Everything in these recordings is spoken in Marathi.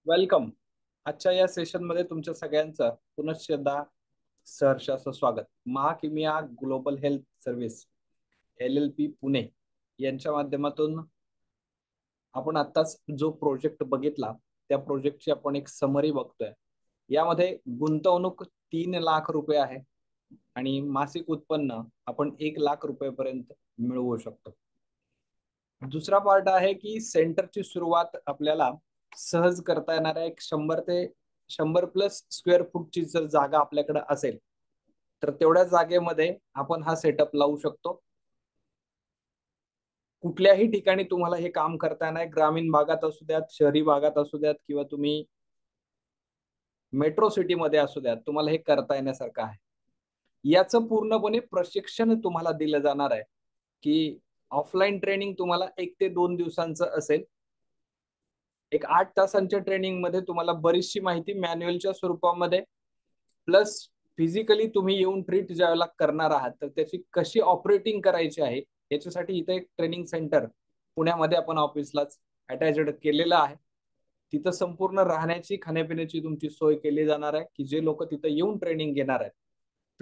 वेलकम. आजच्या या सेशन मध्ये तुमच्या सगळ्यांचं पुनश्च एकदा सहर्ष असं स्वागत. महाकिमिया global health service LLP Pune यांच्या माध्यमातून आपण आत्ताच जो प्रोजेक्ट बघितला त्या प्रोजेक्टची आपण एक समरी बघतोय. यामध्ये गुंतवणूक 3 लाख रुपये आहे आणि मासिक उत्पन्न आपण 1 लाख रुपयेपर्यंत मिळवू शकतो. दुसरा पार्ट आहे की सेंटरची सुरुवात आपल्याला सहज करता येणार आहे. 100 ते 100+ स्क्वेअर फूटची जर जागा आपल्याकडे असेल तर तेवढ्या जागेमध्ये आपण हा सेटअप लावू शकतो. कुठल्याही ठिकाणी तुम्हाला हे काम करता येणार आहे. ग्रामीण भागात असू द्यात, शहरी भागात असू द्यात किंवा तुम्ही मेट्रो सिटी मध्ये असू द्यात, तुम्हाला हे करता येण्यासारखं आहे. याचं पूर्णपणे प्रशिक्षण तुम्हाला दिलं जाणार आहे की ऑफलाईन ट्रेनिंग तुम्हाला 1 ते 2 दिवसांचं असेल. एक 8 तासांच्या ट्रेनिंग मध्ये तुम्हाला बरीचशी माहिती मॅन्युअलच्या स्वरूपामध्ये प्लस फिजिकली तुम्ही येऊन ट्रीट ज्यावेळेला करणार आहात तर त्याची कशी ऑपरेटिंग करायची आहे याच्यासाठी इथे एक ट्रेनिंग सेंटर पुण्यामध्ये आपण ऑफिसलाच अटॅच्ड केलेलं आहे. तिथं संपूर्ण राहण्याची खाण्यापिण्याची तुमची सोय केली जाणार आहे की जे लोक तिथं येऊन ट्रेनिंग घेणार आहेत.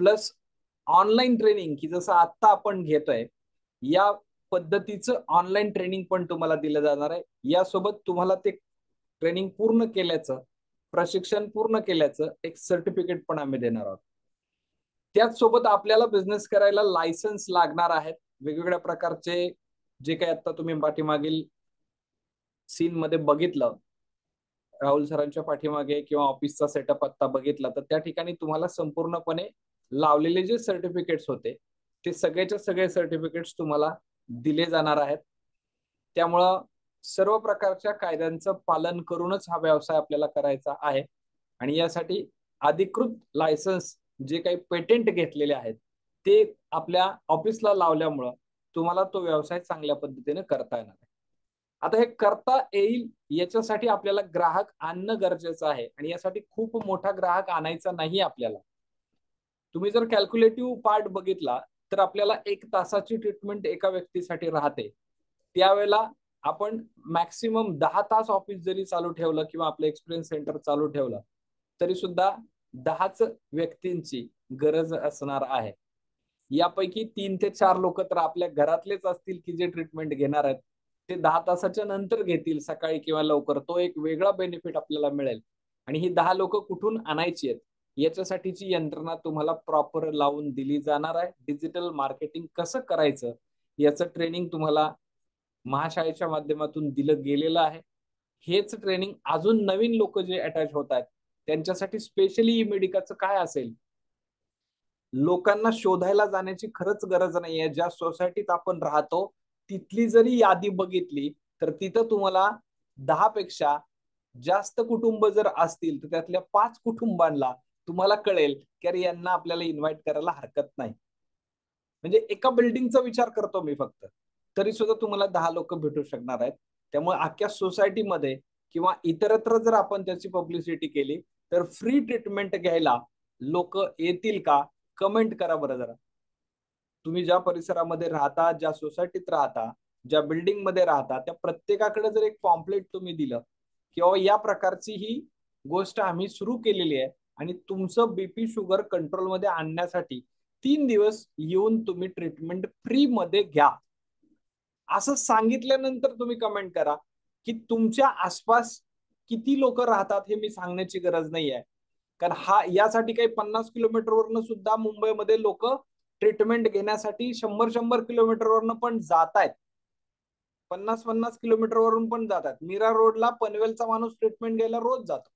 प्लस ऑनलाईन ट्रेनिंग की जसं आत्ता आपण घेतोय या पद्धतीचं ऑनलाईन ट्रेनिंग पण तुम्हाला दिलं जाणार आहे. यासोबत तुम्हाला ते ट्रेनिंग पूर्ण केल्याचं, प्रशिक्षण पूर्ण केल्याचं एक सर्टिफिकेट पण आम्ही देणार आहोत. त्याचसोबत आपल्याला बिझनेस करायला लायसन्स लागणार आहेत. वेगवेगळ्या प्रकारचे जे काही आता तुम्ही पाठीमागील सीन मध्ये बघितलं, राहुल सरांच्या पाठीमागे किंवा ऑफिसचा सेटअप आता बघितला तर त्या ठिकाणी तुम्हाला संपूर्णपणे लावलेले जे सर्टिफिकेट्स होते ते सगळेच्या सगळे सर्टिफिकेट्स तुम्हाला दिले जाणार आहेत. त्यामुळं सर्व प्रकारच्या कायद्यांचं पालन करूनच हा व्यवसाय आपल्याला करायचा आहे आणि यासाठी अधिकृत लायसन्स जे काही पेटेंट घेतलेले आहेत ते आपल्या ऑफिसला लावल्यामुळं तुम्हाला तो व्यवसाय चांगल्या पद्धतीने करता येणार आहे. आता हे करता येईल याच्यासाठी आपल्याला ग्राहक आणणं गरजेचं आहे आणि यासाठी खूप मोठा ग्राहक आणायचा नाही आपल्याला. तुम्ही जर कॅल्क्युलेटिव्ह पार्ट बघितला तर आपल्याला 1 तासाची ट्रीटमेंट एका व्यक्तीसाठी राहते. त्यावेळेला आपण मॅक्सिमम 10 तास ऑफिस जरी चालू ठेवलं किंवा आपलं एक्सपिरियन्स सेंटर चालू ठेवलं तरी सुद्धा 10च व्यक्तींची गरज असणार आहे. यापैकी 3 ते 4 लोक तर आपल्या घरातलेच असतील की जे ट्रीटमेंट घेणार आहेत. ते 10 तासाच्या नंतर घेतील सकाळी किंवा लवकर, तो एक वेगळा बेनिफिट आपल्याला मिळेल. आणि ही 10 लोक कुठून आणायची आहेत याच्यासाठीची यंत्रणा तुम्हाला प्रॉपर लावून दिली जाणार आहे. डिजिटल मार्केटिंग कसं करायचं याचं ट्रेनिंग तुम्हाला महाशाळेच्या माध्यमातून दिलं गेलेलं आहे. हेच ट्रेनिंग अजून नवीन लोक जे अटॅच होत आहेत त्यांच्यासाठी स्पेशली ई मेडिकाचं काय असेल, लोकांना शोधायला जाण्याची खरंच गरज नाहीये. ज्या सोसायटीत आपण राहतो तिथली जरी यादी बघितली तर तिथं तुम्हाला 10 पेक्षा जास्त कुटुंब जर असतील तर त्यातल्या 5 कुटुंबांना तुम्हाला कळेल की अरे यांना आपल्याला इन्व्हाइट करायला हरकत नाही. म्हणजे एका बिल्डिंगचा विचार करतो मी फक्त, तरी सुद्धा तुम्हाला 10 लोक भेटू शकणार आहेत. त्यामुळे अख्ख्या सोसायटीमध्ये किंवा इतरत्र जर आपण त्याची पब्लिसिटी केली तर फ्री ट्रीटमेंट घ्यायला लोक येतील का? कमेंट करा बरं जरा. तुम्ही ज्या परिसरामध्ये राहता, ज्या सोसायटीत राहता, ज्या बिल्डिंग मध्ये राहता त्या प्रत्येकाकडे जर एक पॉम्पलेट तुम्ही दिलं किंवा या प्रकारची ही गोष्ट आम्ही सुरू केलेली आहे आणि तुमचं बीपी शुगर कंट्रोलमध्ये आणण्यासाठी 3 दिवस येऊन तुम्ही ट्रीटमेंट फ्री मध्ये घ्या असं सांगितल्यानंतर तुम्ही कमेंट करा. की तुमच्या आसपास किती लोक राहतात हे मी सांगण्याची गरज नाही आहे. कारण हा यासाठी काही 50 किलोमीटरवरनं सुद्धा मुंबईमध्ये लोक ट्रीटमेंट घेण्यासाठी 100-100 किलोमीटरवरनं पण जात आहेत. 50-50 किलोमीटरवरून पण जातात. मीरा रोडला पनवेलचा माणूस ट्रीटमेंट घ्यायला रोज जातो.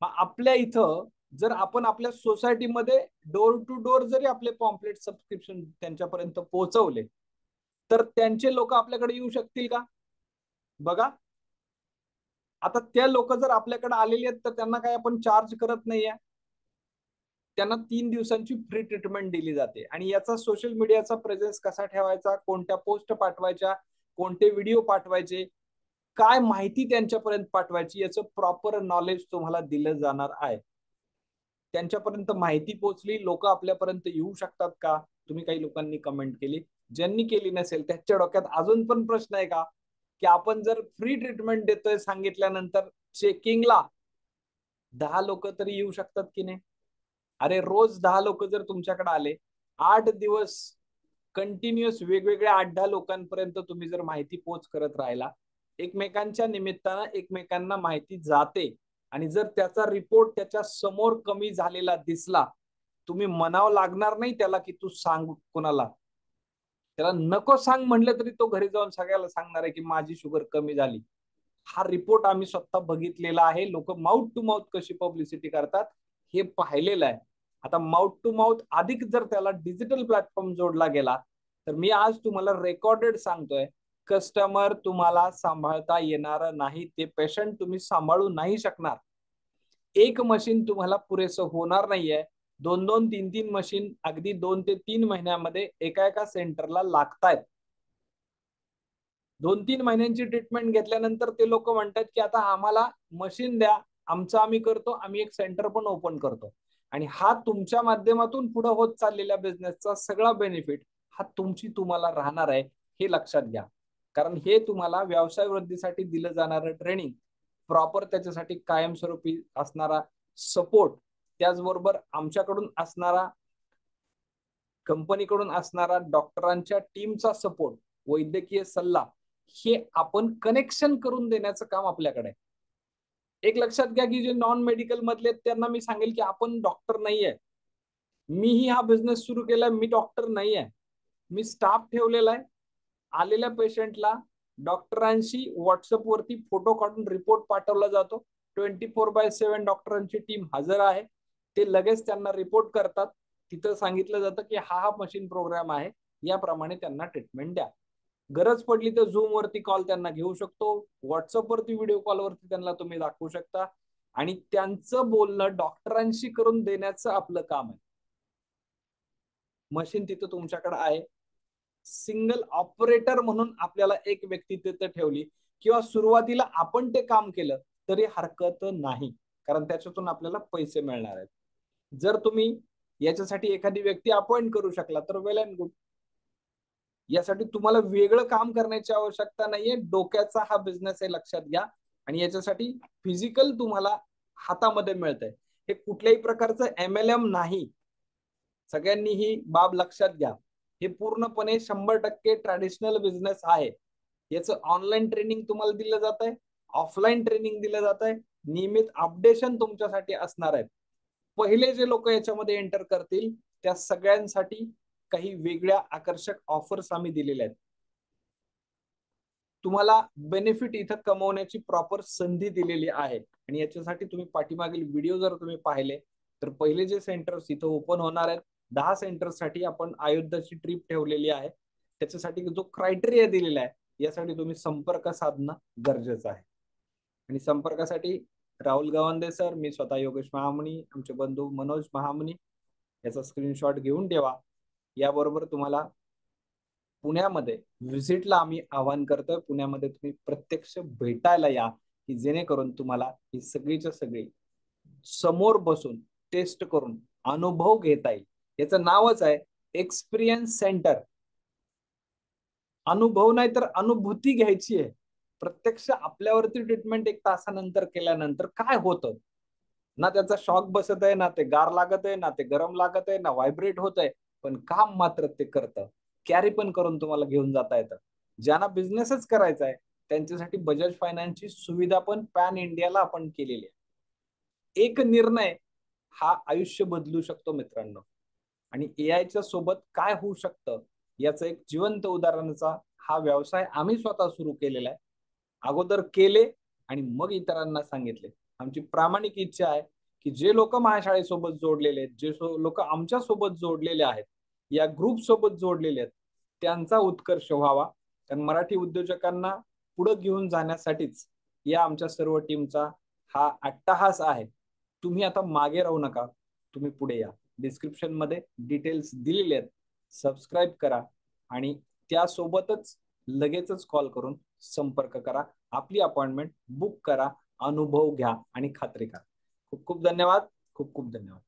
मग आपल्या इथं जर आपण आपल्या सोसायटीमध्ये डोर टू डोर जरी आपले पॉम्पलेट सबस्क्रिप्शन त्यांच्यापर्यंत पोहोचवले तर त्यांचे लोक आपल्याकडे येऊ शकतील का? बघा, आता त्या लोक जर आपल्याकडे आलेली आहेत तर त्यांना काय आपण चार्ज करत नाहीये. त्यांना 3 दिवसांची फ्री ट्रीटमेंट दिली जाते आणि याचा सोशल मीडियाचा प्रेझेन्स कसा ठेवायचा, कोणत्या पोस्ट पाठवायच्या, कोणते व्हिडिओ पाठवायचे, काय माहिती त्यांच्यापर्यंत पाठवायची याचं प्रॉपर नॉलेज तुम्हाला दिलं जाणार आहे. त्यांच्यापर्यंत माहिती पोहोचली, लोक आपल्यापर्यंत येऊ शकतात का? तुम्ही काही लोकांनी कमेंट केली, ज्यांनी केली नसेल त्याच्या डोक्यात अजून पण प्रश्न आहे का की आपण जर फ्री ट्रीटमेंट देतोय सांगितल्यानंतर चेकिंगला 10 लोक तरी येऊ शकतात की नाही? अरे रोज 10 लोक जर तुमच्याकडे आले, 8 दिवस कंटिन्युअस वेगवेगळ्या 8-10 लोकांपर्यंत तुम्ही जर माहिती पोच करत राहिला, एकमेकांच्या निमित्तानं एकमेकांना माहिती जाते आणि जर त्याचा रिपोर्ट त्याच्या समोर कमी झालेला दिसला, तुम्ही म्हणावं लागणार नाही त्याला की तू सांग कोणाला. त्याला नको सांग म्हणलं तरी तो घरी जाऊन सगळ्याला सांगणार आहे की माझी शुगर कमी झाली. हा रिपोर्ट आम्ही स्वतः बघितलेला आहे. लोक माउथ टू माउथ कशी पब्लिसिटी करतात हे पाहिलेलं आहे. आता माउथ टू माउथ अधिक जर त्याला डिजिटल प्लॅटफॉर्म जोडला गेला तर मी आज तुम्हाला रेकॉर्डेड सांगतोय, कस्टमर तुम्हाला सांभाळता येणार नाही. ते पेशंट तुम्ही सांभाळू नाही शकणार. एक मशीन तुम्हाला पुरेसं होणार नाहीये. 2-2, 3-3 मशीन अगदी 2 ते 3 महिन्यामध्ये एका एका सेंटरला लागतायत. 2-3 महिन्यांची ट्रीटमेंट घेतल्यानंतर ते लोक म्हणतात की आता आम्हाला मशीन द्या, आमचं आम्ही करतो, आम्ही एक सेंटर पण ओपन करतो. आणि हा तुमच्या माध्यमातून पुढे होत चाललेल्या बिझनेसचा सगळा बेनिफिट हा तुम्हाला राहणार आहे, हे लक्षात घ्या. कारण हे तुम्हाला व्यवसाय वृद्धीसाठी दिलं जाणारं ट्रेनिंग, प्रॉपर त्याच्यासाठी कायमस्वरूपी असणारा सपोर्ट, त्याचबरोबर आमच्याकडून असणारा, कंपनीकडून असणारा डॉक्टरांच्या टीमचा सपोर्ट, वैद्यकीय सल्ला, हे आपण कनेक्शन करून देण्याचं काम आपल्याकडे आहे. एक लक्षात घ्या की जे नॉन मेडिकल मधले त्यांना मी सांगेल की आपण डॉक्टर नाहीये. मीही हा बिझनेस सुरू केलाय, मी डॉक्टर नाहीये. मी स्टाफ ठेवलेला आहे. आलेल्या पेशंटला डॉक्टरांशी व्हॉट्सअपवरती फोटो काढून रिपोर्ट पाठवला जातो. 24/7 डॉक्टरांची टीम हजर आहे. ते लगेच त्यांना रिपोर्ट करतात. तिथं सांगितलं जातं की हा मशीन प्रोग्राम आहे, याप्रमाणे त्यांना ट्रीटमेंट द्या. गरज पडली तर झूम वरती कॉल त्यांना घेऊ शकतो, व्हॉट्सअपवरती व्हिडिओ कॉलवरती त्यांना तुम्ही दाखवू शकता आणि त्यांचं बोलणं डॉक्टरांशी करून देण्याचं आपलं काम आहे. मशीन तिथं तुमच्याकडे आहे. सिंगल ऑपरेटर म्हणून आपल्याला एक व्यक्ती तिथे ठेवली किंवा सुरुवातीला आपण ते काम केलं तरी हरकत नाही, कारण त्याच्यातून आपल्याला पैसे मिळणार आहेत. जर तुम्ही याच्यासाठी एखादी व्यक्ती अपॉइंट करू शकला तर वेल अँड गुड. यासाठी तुम्हाला वेगळं काम करण्याची आवश्यकता नाहीये. डोक्याचा हा बिझनेस आहे, लक्षात घ्या. आणि याच्यासाठी फिजिकल तुम्हाला हातामध्ये मिळतंय. हे कुठल्याही प्रकारचं MLM नाही. सगळ्यांनी ही बाब लक्षात घ्या. हे पूर्णपणे 100% ट्रॅडिशनल बिझनेस आहे. याचं ऑनलाईन ट्रेनिंग तुम्हाला दिलं जात आहे, ऑफलाईन ट्रेनिंग दिलं जात आहे, नियमित अपडेशन तुमच्यासाठी असणार आहे. पहिले जे लोक याच्यामध्ये एंटर करतील त्या सगळ्यांसाठी काही वेगळ्या आकर्षक ऑफर्स आम्ही दिलेल्या आहेत. तुम्हाला बेनिफिट इथं कमवण्याची प्रॉपर संधी दिलेली आहे. आणि याच्यासाठी तुम्ही पाठीमागील व्हिडिओ जर तुम्ही पाहिले तर पहिले जे सेंटर्स इथं ओपन होणार आहेत, 10 सेंटर्ससाठी आपण अयोध्याची ट्रिप ठेवलेली आहे. त्याच्यासाठी जो क्रायटेरिया दिलेला आहे, यासाठी तुम्ही संपर्क साधणं गरजेचं आहे. आणि संपर्कासाठी राहुल गवंदे सर, मी स्वतः योगेश महामणी, आमचे बंधू मनोज महामणी, याचा स्क्रीनशॉट घेऊन ठेवा. याबरोबर तुम्हाला पुण्यामध्ये व्हिजिटला आम्ही आवाहन करतोय. पुण्यामध्ये तुम्ही प्रत्यक्ष भेटायला या, की जेणेकरून तुम्हाला ही सगळीच्या सगळी समोर बसून टेस्ट करून अनुभव घेता येईल. याचं नावच आहे एक्सपिरियन्स सेंटर. अनुभव नाही तर अनुभूती घ्यायची आहे. प्रत्यक्ष आपल्यावरती ट्रीटमेंट 1 तासानंतर केल्यानंतर काय होतं ना, त्याचा शॉक बसत आहे, ना ते गार लागत आहे, ना ते गरम लागत आहे, ना व्हायब्रेट होत आहे, पण काम मात्र ते करतं. कॅरी पण करून तुम्हाला घेऊन जाता येतं. ज्यांना बिझनेसच करायचा आहे त्यांच्यासाठी बजाज फायनान्सची सुविधा पण पॅन इंडियाला आपण केलेली आहे. एक निर्णय हा आयुष्य बदलू शकतो मित्रांनो. आणि एआयच्या सोबत काय होऊ शकतं याचं एक जिवंत उदाहरणाचा हा व्यवसाय आम्ही स्वतः सुरू केलेला आहे. अगोदर केले आणि मग इतरांना सांगितले. आमची प्रामाणिक इच्छा आहे की जे लोक महाशाळेसोबत जोडलेले आहेत, जे लोक आमच्या सोबत जोडलेले आहेत, या ग्रुप सोबत जोडलेले आहेत, त्यांचा उत्कर्ष व्हावा. कारण मराठी उद्योजकांना पुढे घेऊन जाण्यासाठीच या आमच्या सर्व टीमचा हा अट्टाहास आहे. तुम्ही आता मागे राहू नका, तुम्ही पुढे या. डिस्क्रिप्शन मध्ये डिटेल्स दिलेले आहेत, सबस्क्राईब करा आणि त्यासोबतच लगेचच कॉल करून संपर्क करा. आपली अपॉइंटमेंट बुक करा, अनुभव घ्या आणि खात्री करा. खूप खूप धन्यवाद. खूप खूप धन्यवाद.